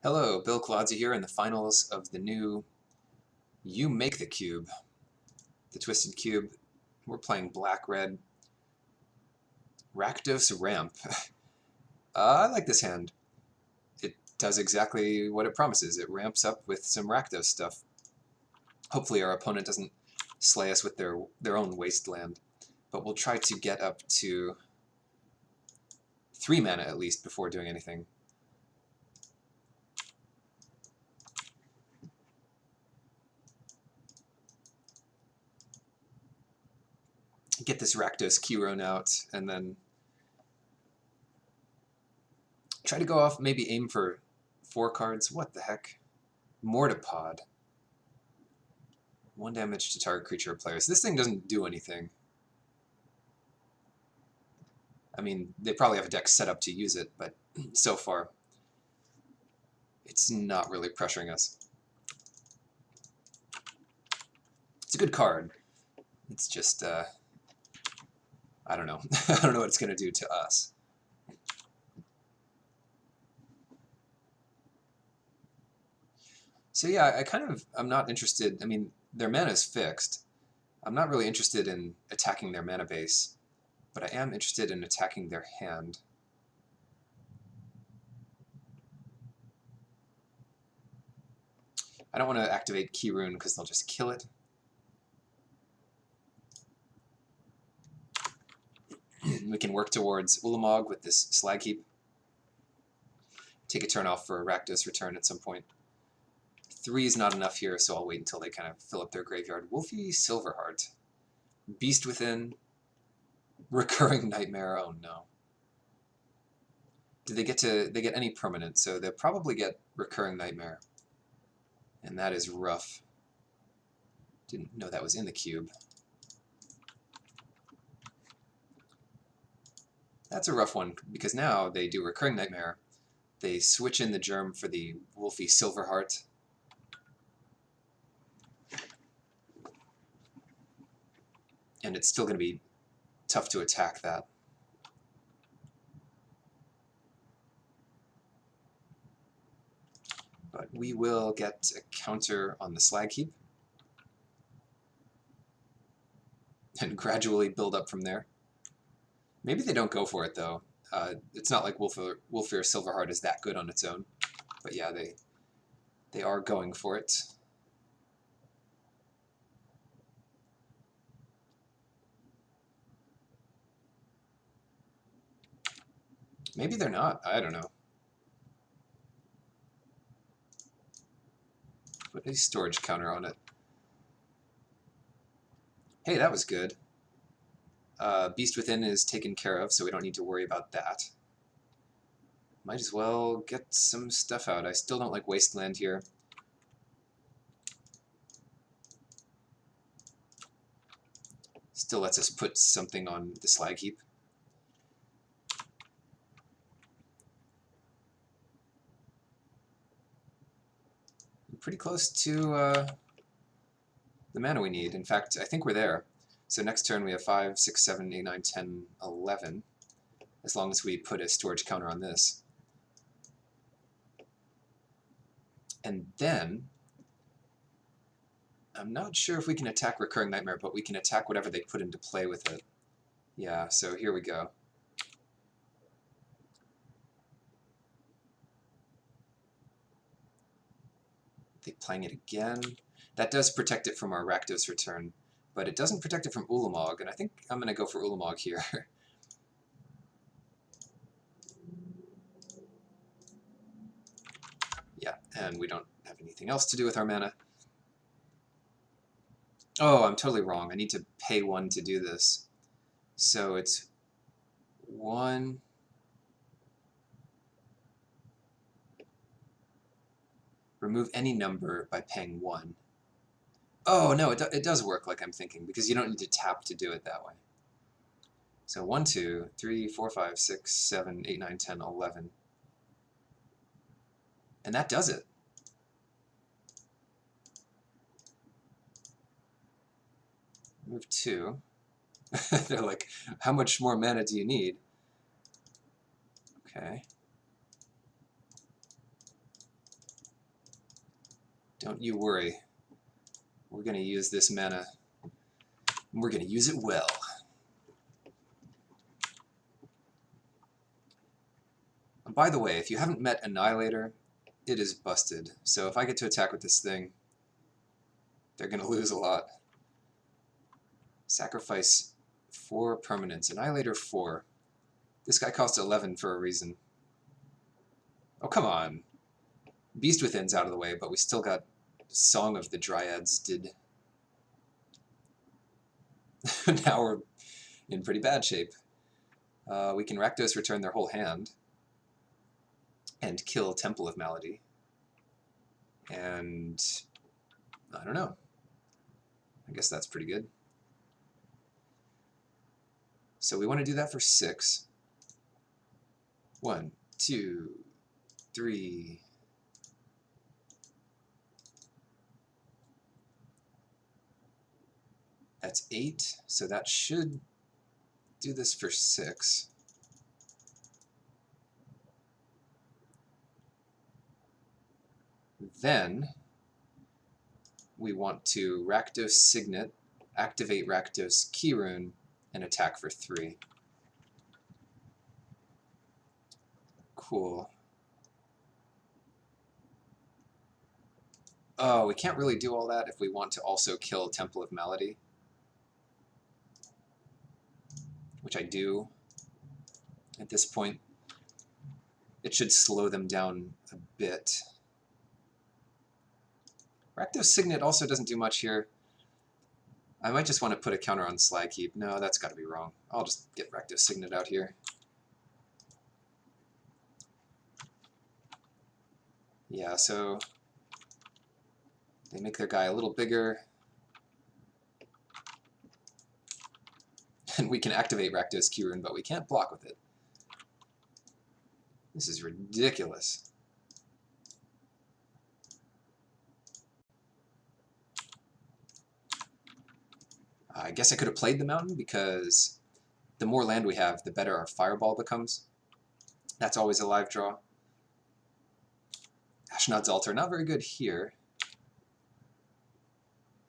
Hello, Bill Colodzi here in the finals of the new You Make the Cube, the Twisted Cube. We're playing Black-Red Rakdos Ramp. I like this hand. It does exactly what it promises. It ramps up with some Rakdos stuff. Hopefully our opponent doesn't slay us with their own wasteland, but we'll try to get up to 3 mana at least before doing anything. Get this Rakdos Keyron out, and then try to go off, maybe aim for 4 cards. What the heck? Mortipod. 1 damage to target creature or player. So this thing doesn't do anything. I mean, they probably have a deck set up to use it, but so far, it's not really pressuring us. It's a good card. It's just, I don't know. I don't know what it's going to do to us. So yeah, I'm not interested. I mean, their mana is fixed. I'm not really interested in attacking their mana base, but I am interested in attacking their hand. I don't want to activate Keyron because they'll just kill it. We can work towards Ulamog with this Slag Heap. Take a turn off for a Rakdos return at some point. 3 is not enough here, so I'll wait until they kind of fill up their graveyard. Wolfie Silverheart. Beast Within. Recurring Nightmare. Oh no. They get any permanent, so they'll probably get Recurring Nightmare. And that is rough. Didn't know that was in the cube. That's a rough one, because now they do Recurring Nightmare. They switch in the germ for the Wolfie Silverheart. And it's still going to be tough to attack that. But we will get a counter on the Slag Heap. And gradually build up from there. Maybe they don't go for it, though. It's not like Wolfir Silverheart is that good on its own. But yeah, they are going for it. Maybe they're not. I don't know. Put a storage counter on it. Hey, that was good. Beast Within is taken care of, so we don't need to worry about that. Might as well get some stuff out. I still don't like Wasteland here. Still lets us put something on the Slag Heap. Pretty close to the mana we need. In fact, I think we're there. So next turn we have 5, 6, 7, 8, 9, 10, 11, as long as we put a storage counter on this. And then, I'm not sure if we can attack Recurring Nightmare, but we can attack whatever they put into play with it. Yeah, so here we go. They playing it again. That does protect it from our Rakdos return, but it doesn't protect it from Ulamog, and I think I'm going to go for Ulamog here. Yeah, and we don't have anything else to do with our mana. Oh, I'm totally wrong. I need to pay 1 to do this. So it's 1... Remove any number by paying 1. Oh, no, it does work like I'm thinking, because you don't need to tap to do it that way. So 1, 2, 3, 4, 5, 6, 7, 8, 9, 10, 11. And that does it. Move 2. They're like, how much more mana do you need? Okay. Don't you worry. We're going to use this mana. And we're going to use it well. And by the way, if you haven't met Annihilator, it is busted. So if I get to attack with this thing, they're going to lose a lot. Sacrifice 4 permanents. Annihilator 4. This guy costs 11 for a reason. Oh, come on. Beast Within's out of the way, but we still got Song of the Dryads did. Now we're in pretty bad shape. We can Rakdos return their whole hand and kill Temple of Malady. And I don't know. I guess that's pretty good. So we want to do that for 6. 1, 2, 3. That's 8, so that should do this for 6. Then we want to Rakdos Signet, activate Rakdos Keyrune, and attack for 3. Cool. Oh, we can't really do all that if we want to also kill Temple of Malady. Which I do. At this point, it should slow them down a bit. Rakdos Signet also doesn't do much here. I might just want to put a counter on Slykeep. No, that's got to be wrong. I'll just get Rakdos Signet out here. Yeah, so they make their guy a little bigger. And we can activate Rakdos Keyrune, but we can't block with it. This is ridiculous. I guess I could have played the mountain, because the more land we have, the better our fireball becomes. That's always a live draw. Ashnod's Altar, not very good here.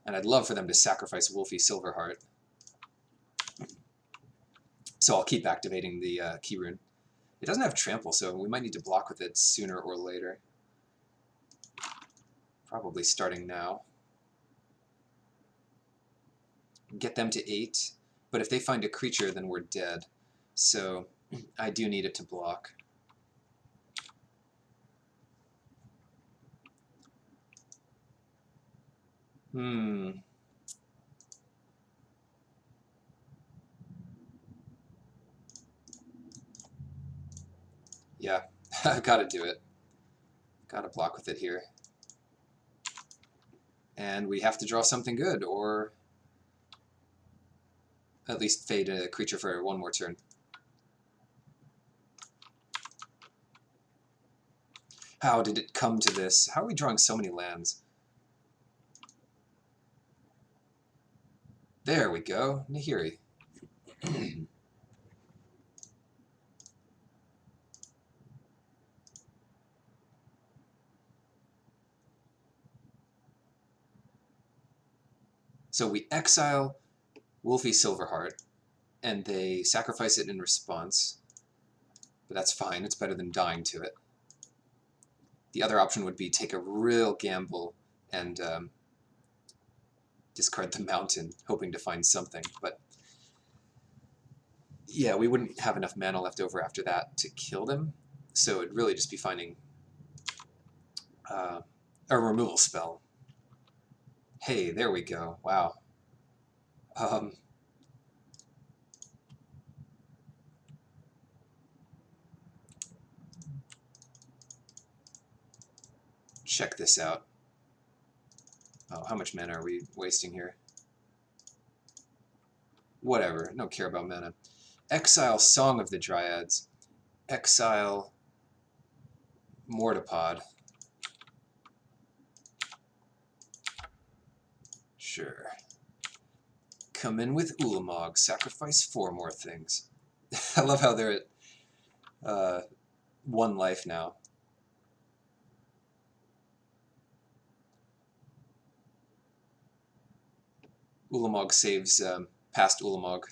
And I'd love for them to sacrifice Wolfie Silverheart. So I'll keep activating the Keyrune. It doesn't have trample, so we might need to block with it sooner or later. Probably starting now. Get them to 8, but if they find a creature, then we're dead. So I do need it to block. Yeah, I've got to do it. Got to block with it here. And we have to draw something good, or at least fade a creature for 1 more turn. How did it come to this? How are we drawing so many lands? There we go, Nahiri. So we exile Wolfie Silverheart, and they sacrifice it in response. But that's fine, it's better than dying to it. The other option would be take a real gamble and discard the mountain, hoping to find something. But yeah, we wouldn't have enough mana left over after that to kill them. So it'd really just be finding a removal spell. Hey, there we go. Wow. Check this out. Oh, how much mana are we wasting here? Whatever, don't care about mana. Exile Song of the Dryads. Exile Mortipod. Sure. Come in with Ulamog. Sacrifice 4 more things. I love how they're at 1 life now. Ulamog saves past Ulamog.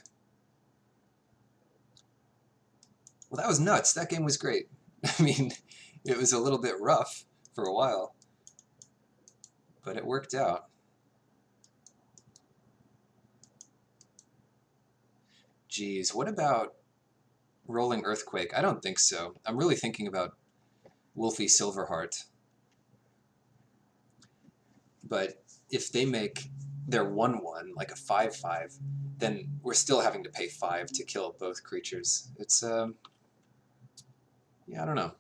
Well, that was nuts. That game was great. I mean, it was a little bit rough for a while, but it worked out. Geez, what about Rolling Earthquake? I don't think so. I'm really thinking about Wolfie Silverheart. But if they make their 1/1, like a 5/5, then we're still having to pay 5 to kill both creatures. It's, yeah, I don't know.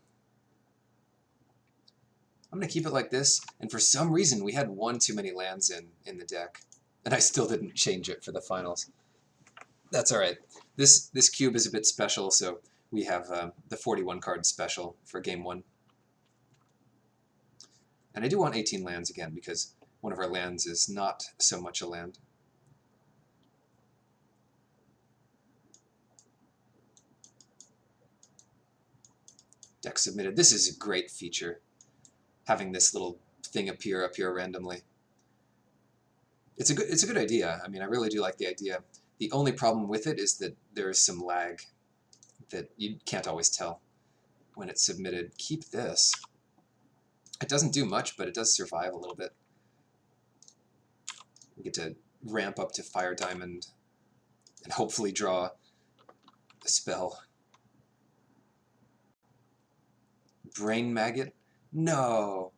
I'm going to keep it like this, and for some reason we had one too many lands in the deck, and I still didn't change it for the finals. That's alright. This cube is a bit special, so we have the 41 card special for game 1. And I do want 18 lands again, because one of our lands is not so much a land. Deck submitted. This is a great feature, having this little thing appear up here randomly. It's a good idea. I mean, I really do like the idea. The only problem with it is that there is some lag that you can't always tell when it's submitted. Keep this. It doesn't do much, but it does survive a little bit. We get to ramp up to Fire Diamond and hopefully draw a spell. Brain Maggot? No!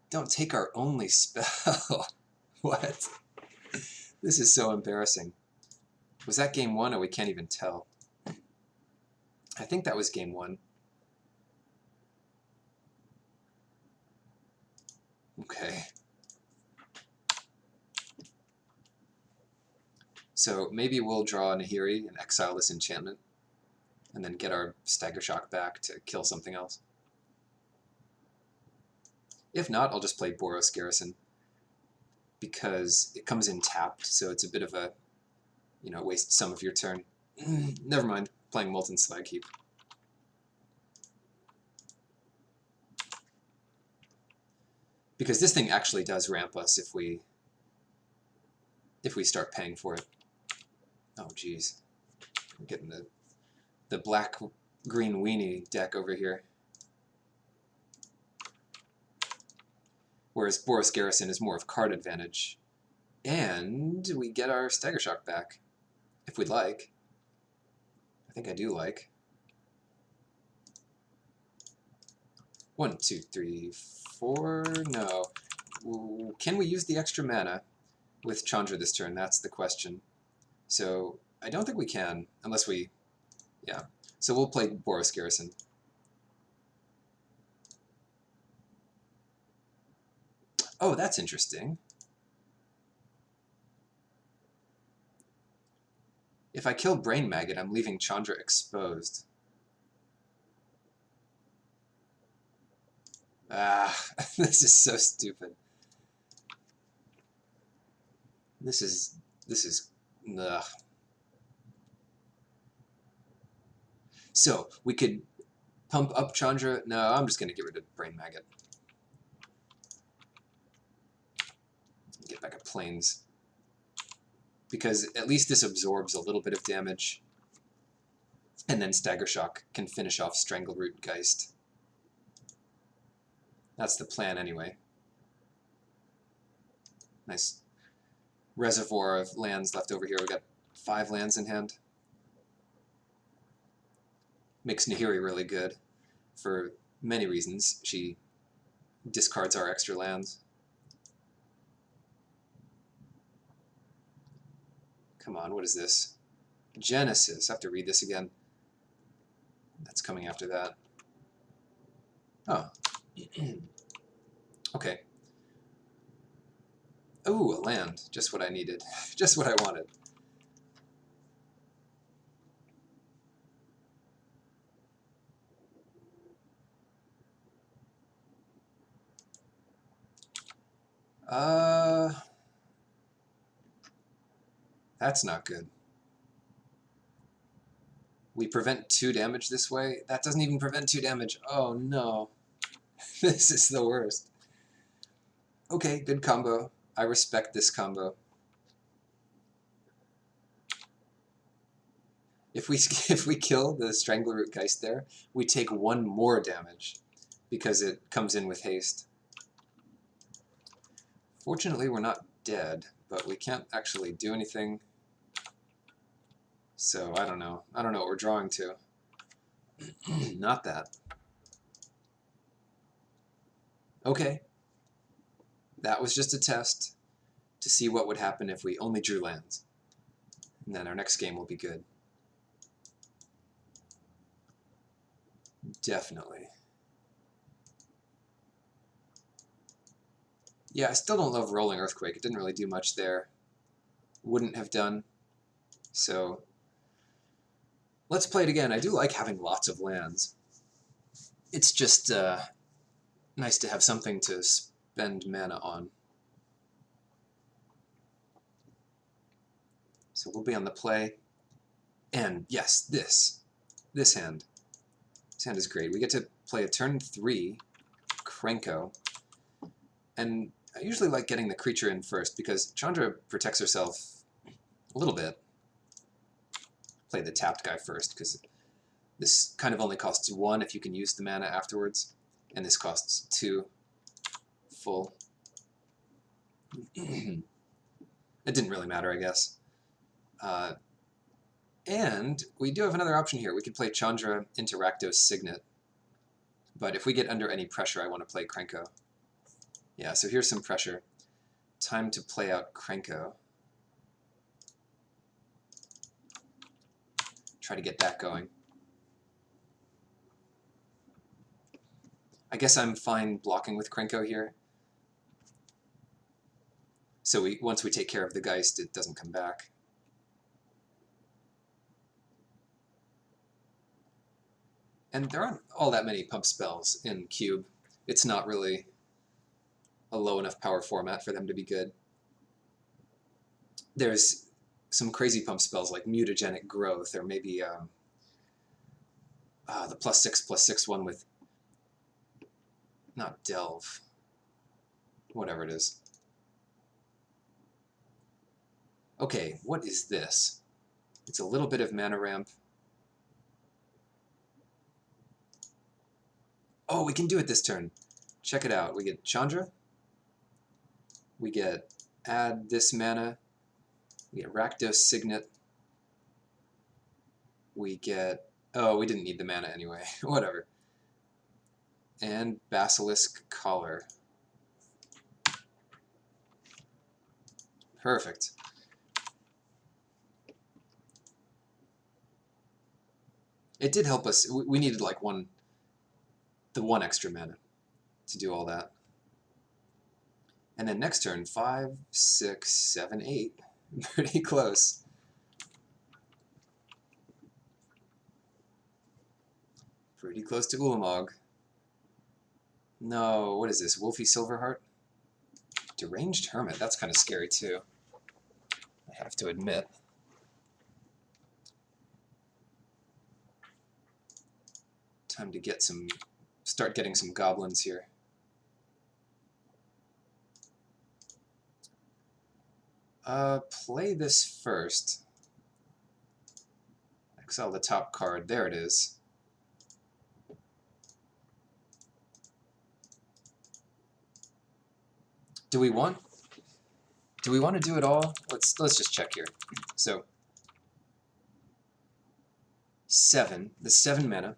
Don't take our only spell. What? This is so embarrassing. Was that game 1? Or we can't even tell. I think that was game 1. Okay. So maybe we'll draw a Nahiri and exile this enchantment, and then get our Stagger Shock back to kill something else. If not, I'll just play Boros Garrison, because it comes in tapped, so it's a bit of a, you know, waste some of your turn. Never mind, playing Molten Slag Heap. Because this thing actually does ramp us if we start paying for it. Oh, geez. We're getting the black-green weenie deck over here. Whereas Boros Garrison is more of card advantage. And we get our Stagger Shock back, if we'd like. I think I do like. 1, 2, 3, 4... No. Can we use the extra mana with Chandra this turn? That's the question. So I don't think we can, unless we... Yeah. So we'll play Boros Garrison. Oh, that's interesting. If I kill Brain Maggot, I'm leaving Chandra exposed. Ah, this is so stupid. This is, ugh. So, we could pump up Chandra. No, I'm just going to get rid of Brain Maggot. Get back at Plains. Because at least this absorbs a little bit of damage. And then Stagger Shock can finish off Strangleroot Geist. That's the plan anyway. Nice reservoir of lands left over here. We got 5 lands in hand. Makes Nahiri really good for many reasons. She discards our extra lands. Come on, what is this? Genesis. I have to read this again. That's coming after that. Oh. Okay. Ooh, a land. Just what I needed. Just what I wanted. That's not good. We prevent 2 damage this way? That doesn't even prevent 2 damage. Oh no. This is the worst. Okay, good combo. I respect this combo. If we if we kill the Strangleroot Geist there, we take 1 more damage because it comes in with haste. Fortunately, we're not dead, but we can't actually do anything. So I don't know. I don't know what we're drawing to. Not that. Okay. That was just a test to see what would happen if we only drew lands. And then our next game will be good. Definitely. Yeah, I still don't love Rolling Earthquake. It didn't really do much there. Wouldn't have done. So let's play it again. I do like having lots of lands. It's just nice to have something to spend mana on. So we'll be on the play. And yes, this hand. This hand is great. We get to play a turn 3 Krenko. And I usually like getting the creature in first because Chandra protects herself a little bit. Play the tapped guy first because this kind of only costs 1 if you can use the mana afterwards. And this costs 2 full. It didn't really matter, I guess. And we do have another option here. We could play Chandra into Rakdos Signet. But if we get under any pressure, I want to play Krenko. Yeah, so here's some pressure. Time to play out Krenko. Try to get that going. I guess I'm fine blocking with Krenko here. So once we take care of the Geist, it doesn't come back. And there aren't all that many pump spells in Cube. It's not really a low enough power format for them to be good. There's some crazy pump spells like Mutagenic Growth, or maybe the +6/+6 one with, not Delve, whatever it is. Okay, what is this? It's a little bit of mana ramp. Oh, we can do it this turn. Check it out. We get Chandra. We get add this mana. We get Rakdos Signet. We get... Oh, we didn't need the mana anyway. Whatever. And Basilisk Collar. Perfect. It did help us. We needed like the one extra mana to do all that. And then next turn, 5, 6, 7, 8. Pretty close. Pretty close to Ulamog. No, what is this? Wolfie Silverheart? Deranged Hermit. That's kind of scary too, I have to admit. Time to get start getting some goblins here. Play this first. Exile the top card. There it is. Do we want to do it all? Let's just check here. So 7, the 7 mana.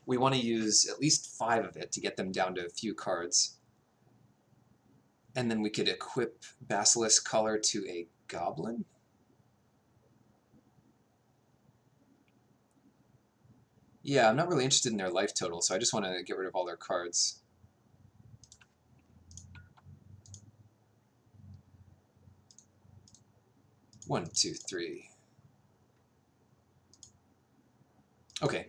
We want to use at least 5 of it to get them down to a few cards. And then we could equip Basilisk Collar to a goblin? Yeah, I'm not really interested in their life total, so I just want to get rid of all their cards. One, two, three. Okay.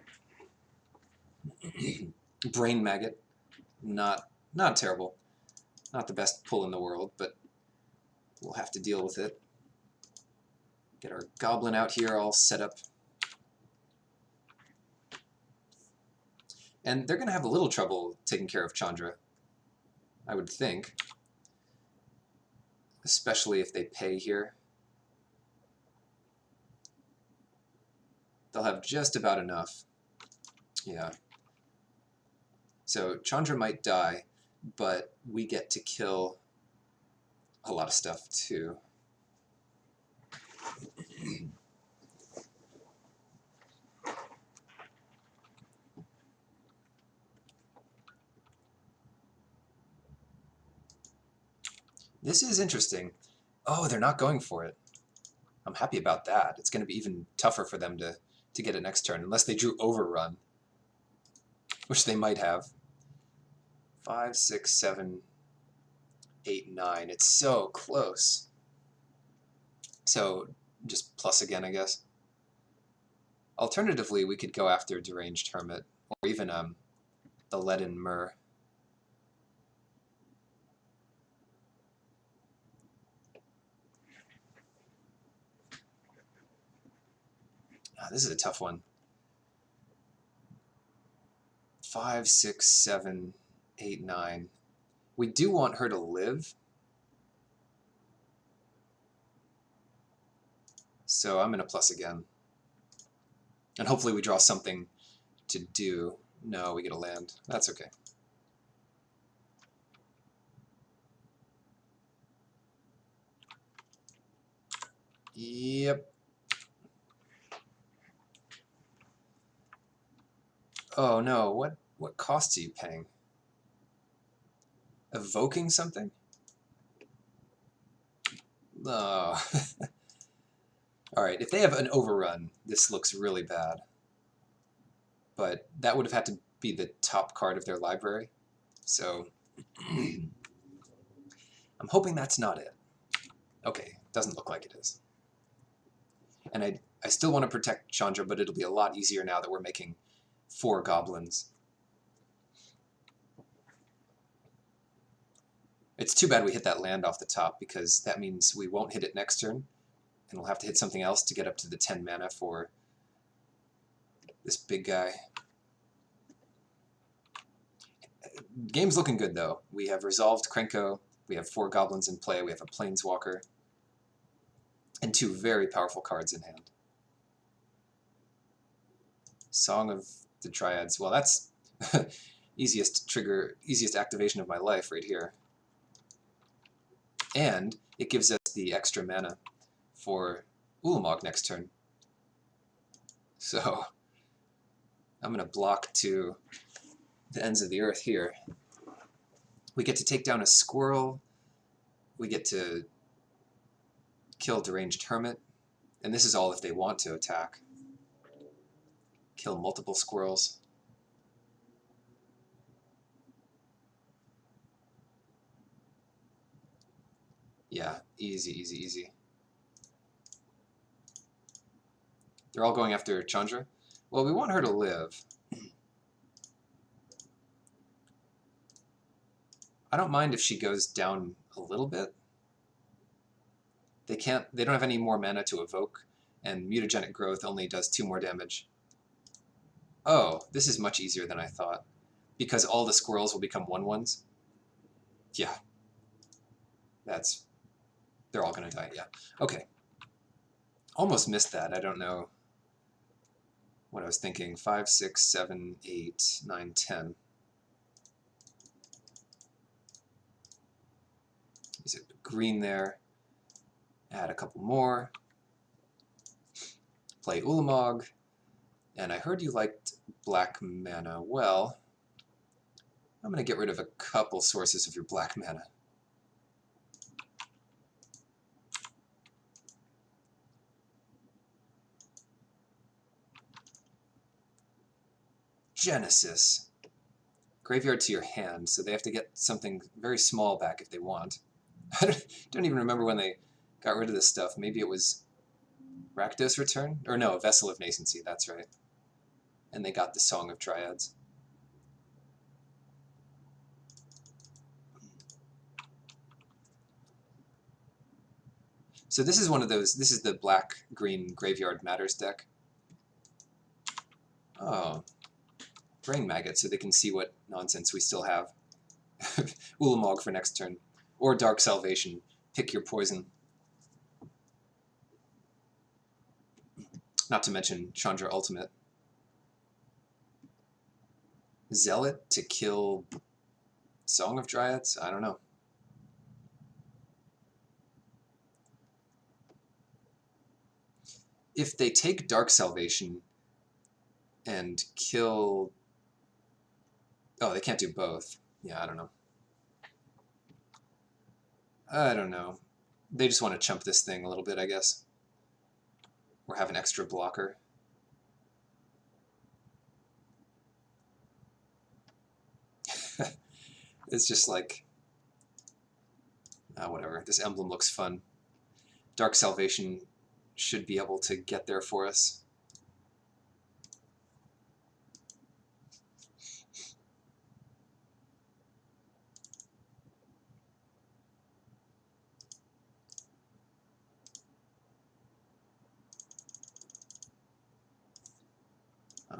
Brain Maggot. Not terrible. Not the best pull in the world, but we'll have to deal with it. Get our goblin out here all set up. And they're going to have a little trouble taking care of Chandra, I would think. Especially if they pay here. They'll have just about enough. Yeah. So Chandra might die, but we get to kill a lot of stuff too. This is interesting. Oh, they're not going for it. I'm happy about that. It's going to be even tougher for them to get it next turn, unless they drew Overrun, which they might have. 5, 6, 7, 8, 9. It's so close. So just plus again, I guess. Alternatively, we could go after Deranged Hermit, or even the Leaden Myrrh. This is a tough one. 5, 6, 7, 8, 9. We do want her to live. So I'm going to plus again. And hopefully we draw something to do. No, we get a land. That's okay. Yep. Oh no, what costs are you paying? Evoking something? Oh. Alright, if they have an overrun, this looks really bad. But that would have had to be the top card of their library. So I'm hoping that's not it. Okay, doesn't look like it is. And I still want to protect Chandra, but it'll be a lot easier now that we're making 4 goblins. It's too bad we hit that land off the top, because that means we won't hit it next turn, and we'll have to hit something else to get up to the 10 mana for this big guy. Game's looking good, though. We have resolved Krenko, we have 4 goblins in play, we have a Planeswalker, and 2 very powerful cards in hand. Song of the Triads. Well, that's easiest activation of my life right here. And it gives us the extra mana for Ulamog next turn. So I'm going to block to the ends of the earth here. We get to take down a squirrel. We get to kill Deranged Hermit. And this is all if they want to attack. Kill multiple squirrels. Yeah, easy, easy, easy. They're all going after Chandra. Well, we want her to live. I don't mind if she goes down a little bit. They don't have any more mana to evoke, and Mutagenic Growth only does 2 more damage. Oh, this is much easier than I thought. Because all the squirrels will become 1/1s. Yeah. They're all gonna die, yeah. Okay. Almost missed that, I don't know what I was thinking. 5, 6, 7, 8, 9, 10. Is it green there? Add a couple more. Play Ulamog. And I heard you liked black mana. Well, I'm going to get rid of a couple sources of your black mana. Genesis. Graveyard to your hand, so they have to get something very small back if they want. I don't even remember when they got rid of this stuff. Maybe it was Rakdos Return? Or no, Vessel of Nascency, that's right. And they got the Song of Triads. So this is one of those, this is the black-green Graveyard Matters deck. Oh, Brain Maggot, so they can see what nonsense we still have. Ulamog for next turn. Or Dark Salvation. Pick your poison. Not to mention Chandra Ultimate. Zealot to kill Song of Dryads? I don't know. If they take Dark Salvation and kill... Oh, they can't do both. Yeah, I don't know. I don't know. They just want to chump this thing a little bit, I guess. Or have an extra blocker. It's just like... whatever. This emblem looks fun. Dark Salvation should be able to get there for us.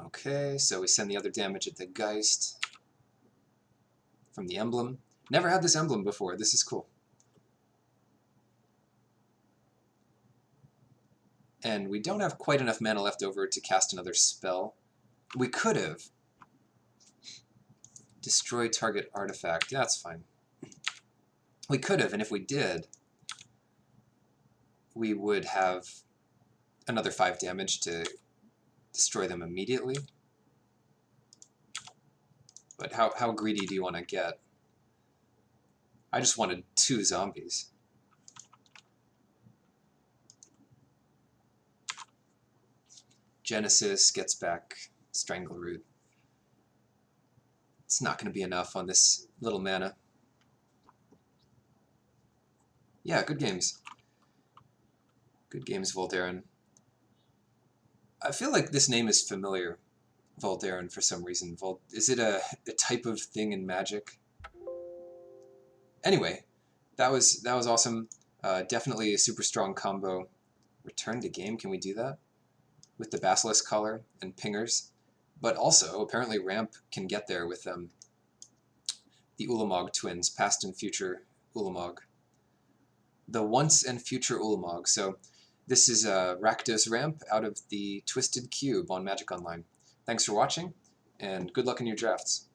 Okay, so we send the other damage at the Geist from the emblem. Never had this emblem before. This is cool. And we don't have quite enough mana left over to cast another spell. We could have. Destroy target artifact. Yeah, that's fine. We could have, and if we did, we would have another 5 damage to destroy them immediately. But how greedy do you want to get? I just wanted 2 zombies. Genesis gets back Strangleroot. It's not going to be enough on this little mana. Yeah, good games. Good games, Voldaren. I feel like this name is familiar, Voldaren, for some reason. Is it a type of thing in Magic? Anyway, that was awesome. Definitely a super strong combo. Return to game, can we do that? With the Basilisk Collar and Pingers. But also, apparently Ramp can get there with the Ulamog twins, past and future Ulamog. The once and future Ulamog. So this is Rakdos Ramp out of the Twisted Cube on Magic Online. Thanks for watching, and good luck in your drafts.